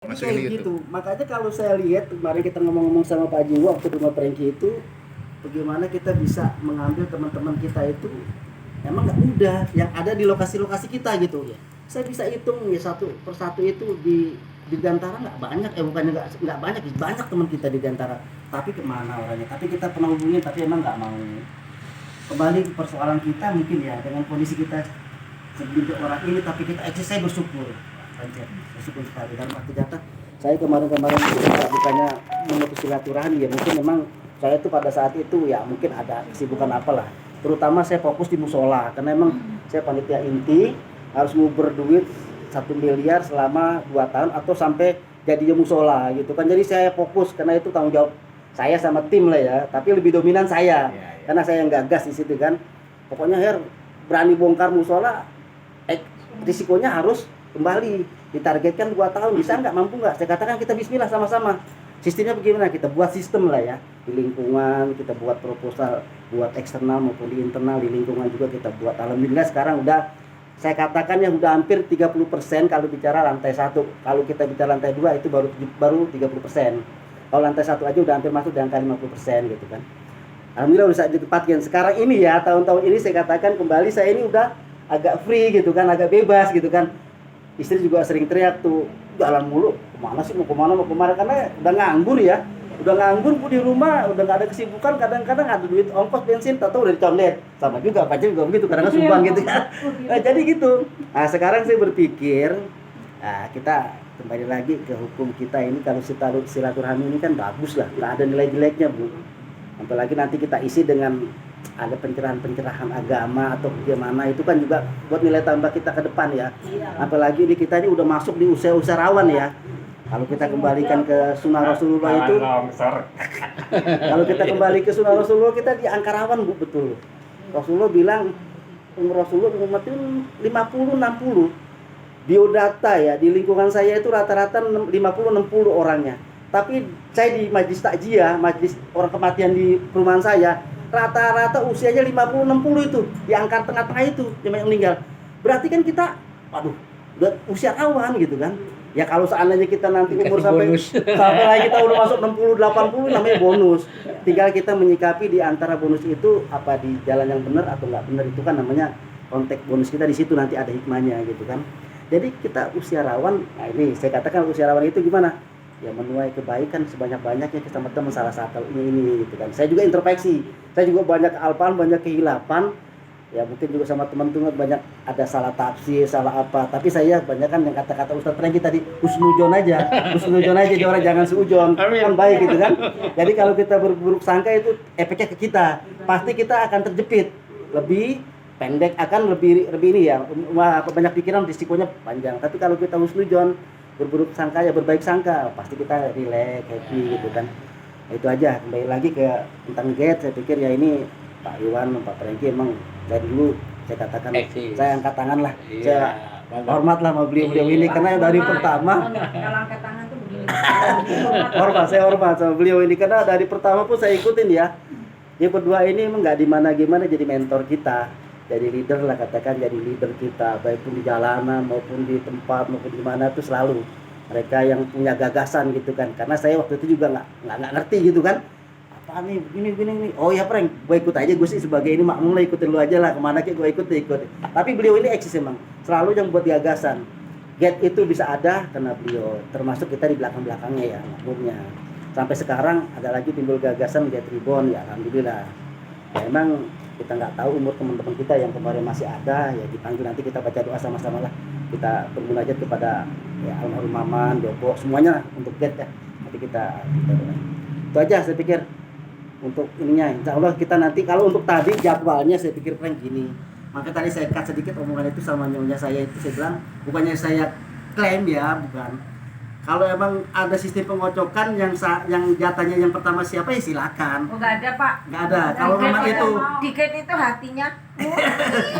Masukin kayak di gitu. YouTube. Makanya kalau saya lihat kemarin kita ngomong-ngomong sama Pak Jiwa waktu di rumah Prengki itu, bagaimana kita bisa mengambil teman-teman kita itu emang nggak mudah yang ada di lokasi-lokasi kita gitu ya. Saya bisa hitung ya satu persatu itu di Gantara nggak banyak, bukannya nggak banyak, banyak teman kita di Gantara. Tapi kemana orangnya? Tapi kita pernah hubungin, tapi emang nggak mau. Kembali ke persoalan kita mungkin ya dengan kondisi kita segitu orang ini, tapi kita eksis. Saya bersyukur, Pancer, bersyukur sekali. Dan arti kata saya kemarin-kemarin bukannya memutus silaturahmi ya, mungkin memang saya itu pada saat itu ya mungkin ada kesibukan apalah, terutama saya fokus di musola karena emang saya panitia inti harus nguber duit 1 miliar selama 2 tahun atau sampai jadinya musola gitu kan. Jadi saya fokus karena itu tanggung jawab saya sama tim lah ya, tapi lebih dominan saya karena saya yang gagas di situ kan. Pokoknya berani bongkar musola, risikonya harus kembali ditargetkan 2 tahun, bisa nggak, mampu nggak? Saya katakan kita bismillah sama-sama. Sistemnya bagaimana? Kita buat sistem lah ya, di lingkungan kita buat proposal, buat eksternal maupun di internal. Di lingkungan juga kita buat. Alhamdulillah sekarang udah, saya katakan yang udah hampir 30% kalau bicara lantai 1. Kalau kita bicara lantai 2 itu baru 30%. Kalau lantai 1 aja udah hampir masuk di angka 50% gitu kan. Alhamdulillah udah ditempatkan. Sekarang ini ya, tahun-tahun ini saya katakan kembali saya ini udah agak free gitu kan, agak bebas gitu kan. Istri juga sering teriak tuh, jalan mulu, kemana sih, mau kemana, karena udah nganggur ya. Udah nganggur di rumah, udah gak ada kesibukan, kadang-kadang ada duit ongkos bensin, tahu udah dicondet. Sama juga, pacar juga begitu, kadang-kadang sumbang gitu kan. Nah, jadi gitu. Nah sekarang saya berpikir, kita kembali lagi ke hukum kita ini. Kalau silaturahmi ini kan bagus lah, gak ada nilai jeleknya Bu. Apalagi nanti kita isi dengan ada pencerahan agama atau bagaimana, itu kan juga buat nilai tambah kita ke depan ya. Apalagi ini kita ini udah masuk di usia-usia rawan ya. Kalau kita kembalikan ke sunnah Rasulullah itu, kalau kita kembali ke sunnah Rasulullah, kita di angka rawan Bu, betul. Rasulullah bilang Rasulullah umat itu 50-60. Biodata ya, di lingkungan saya itu rata-rata 50-60 orangnya. Tapi saya di majlis takjiah, majlis orang kematian di perumahan saya, rata-rata usianya 50-60 itu, di angka tengah-tengah itu yang meninggal. Berarti kan kita, waduh, udah usia rawan gitu kan. Ya kalau seandainya kita nanti umur sampai lagi kita udah masuk 60-80, namanya bonus. Tinggal kita menyikapi di antara bonus itu apa di jalan yang benar atau nggak benar, itu kan namanya konteks bonus kita di situ, nanti ada hikmahnya gitu kan. Jadi kita usia rawan, nah ini saya katakan usia rawan itu gimana? Ya menuai kebaikan sebanyak-banyaknya ke teman-teman, salah satu ini gitu kan. Saya juga introspeksi, saya juga banyak kealpaan, banyak kehilapan. Ya mungkin juga sama teman-teman banyak ada salah tafsir, salah apa. Tapi saya banyak kan yang kata-kata Ustadz Prengki tadi, husnujon aja, jadi orang jangan seujon, kan baik gitu kan. Jadi kalau kita berburuk sangka itu efeknya ke kita, pasti kita akan terjepit. Lebih pendek akan lebih ini ya, banyak pikiran, risikonya panjang. Tapi kalau kita husnujon, berburuk sangka ya berbaik sangka, pasti kita relax, happy gitu kan. Itu aja. Kembali lagi ke tentang gate, saya pikir ya ini Pak Iwan, Pak Prengki emang dari dulu saya katakan saya angkat tangan lah, saya hormat lah sama beliau ini karena dari pertama kalau angkat tangan tuh begini. saya hormat sama beliau ini karena dari pertama pun saya ikutin ya. Yang berdua ini emang nggak gimana jadi mentor kita, jadi leader lah, katakan jadi leader kita, baik pun di jalanan maupun di tempat maupun di mana tuh selalu mereka yang punya gagasan gitu kan. Karena saya waktu itu juga nggak ngerti gitu kan, apa nih begini. Oh ya Preng, gue ikut aja, gue sih sebagai ini makmum lah, ikutin lu aja lah, kemana kayak gue ikut. Tapi beliau ini eksis emang selalu yang buat gagasan. Gate itu bisa ada karena beliau, termasuk kita di belakangnya ya makmumnya. Sampai sekarang ada lagi timbul gagasan Gate Reborn ya, alhamdulillah. Ya emang kita nggak tahu umur teman-teman kita yang kemarin masih ada, ya dipanggil nanti kita baca doa sama-sama lah, kita bermunajat kepada ya almarhum Maman, Joko, semuanya untuk Gate ya. Nanti kita doa. Itu aja saya pikir untuk ininya. Insya Allah kita nanti, kalau untuk tadi jadwalnya saya pikir Frank gini, maka tadi saya cut sedikit omongan itu sama nyonya saya itu. Saya bilang bukannya saya klaim ya, bukan. Kalau emang ada sistem pengocokan yang jatahnya yang pertama siapa ya silakan. Oh nggak ada Pak. Nggak ada. Kalau memang itu Tiket itu hatinya.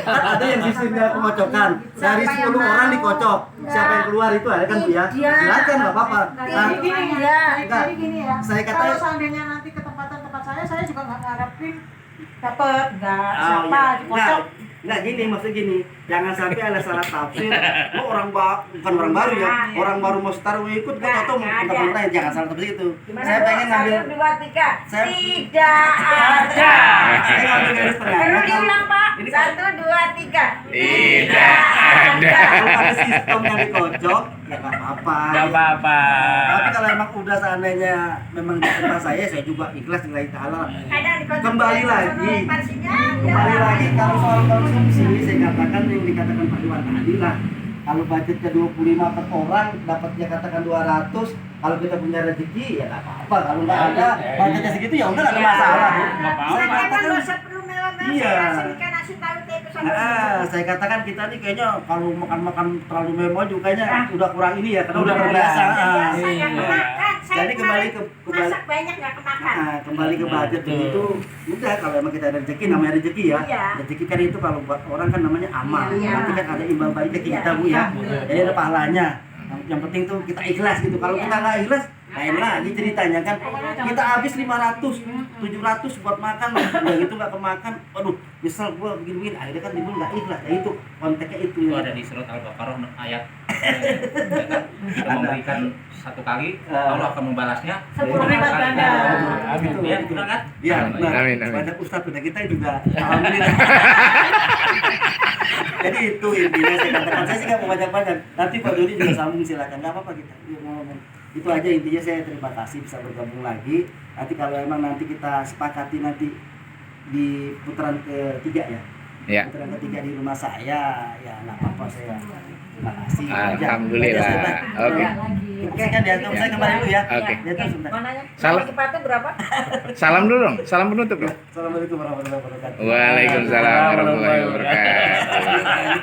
kan ada yang sistemnya pengocokan. Dari 10 orang dikocok. Siapa yang keluar itu ada kan Bu ya. Silakan nggak apa-apa. Nah, Jadi gini ya. Saya kata kalau seandainya nanti ketempatan tempat saya juga nggak ngarepin dapat nggak siapa dikocok. Nggak gini, maksud gini, jangan sampai ada salah tafsir. Lo bukan orang baru ya, orang baru mau start mau ikut, gue tau mau teman lain, jangan salah tafsir itu. Gimana, Saya Bu? pengen ngambil, 1, 2, 3. Saya- Tidak ada. saya ngambil garis tengah. Perlu diulang, Pak. Ini 1, 2, 3. Tidak ada. Kalau ada sistem yang dikocok, ya nggak apa-apa. Nggak apa-apa. Tapi kalau emang udah seandainya memang di tempat saya juga ikhlas lillahi ta'ala. Kembali lagi. Kembali lagi kalau soal konsumsi, saya katakan yang dikatakan Pak Iwan tadi lah. Kalau budgetnya 25 per orang, dapatnya katakan 200. Kalau kita punya rezeki ya nggak apa-apa. Kalau nggak ada budgetnya segitu ya udah nggak ada masalah. Nggak apa-apa. Saya katakan, iya. Saya katakan kita nih kayaknya kalau makan-makan terlalu mewah juga kayaknya udah kurang ini ya, karena udah terbiasa. Jadi kembali ke masak banyak nggak kemakan. kembali ke budget begitu. Udah kalau emang kita ada rezeki, namanya rezeki ya. Iya. Rezeki kan itu kalau buat orang kan namanya amal. Iya. Nanti kan ada imbal balik ke kita Bu ya. Jadi ada pahalanya. Yang penting tuh kita ikhlas gitu. Kalau kita nggak ikhlas, lain lagi ceritanya kan. Kita habis 500, 700 buat makan, udah gitu nggak kemakan. Aduh, misal gua begini-begini, akhirnya kan ibu nggak ikhlas. Ya itu konteksnya itu. Itu ada di surat Al-Baqarah ayat kita memberikan satu kali, Allah akan membalasnya 10 lipat ganda. Amin. Ya, benar kan? Ya, benar. Amin, amin. Banyak ustadz udah kita juga alhamdulillah. Jadi itu intinya saya katakan. Saya sih nggak mau banyak-banyak. Nanti Pak Doni juga sambung silakan. Nggak apa-apa kita ngomong. Itu aja intinya, saya terima kasih bisa bergabung lagi. Nanti kalau emang nanti kita sepakati nanti di putaran ketiga ya. Ya. Putaran ketiga di rumah saya, ya nggak apa-apa, saya terima kasih. Alhamdulillah. Oke. Oke kan ya, saya kembali dulu ya. Oke. Ya, sebentar. Mau nanya, Salam. sepatu berapa? Salam dulu dong. Salam penutup dong. Assalamualaikum warahmatullahi wabarakatuh. Waalaikumsalam warahmatullahi wabarakatuh.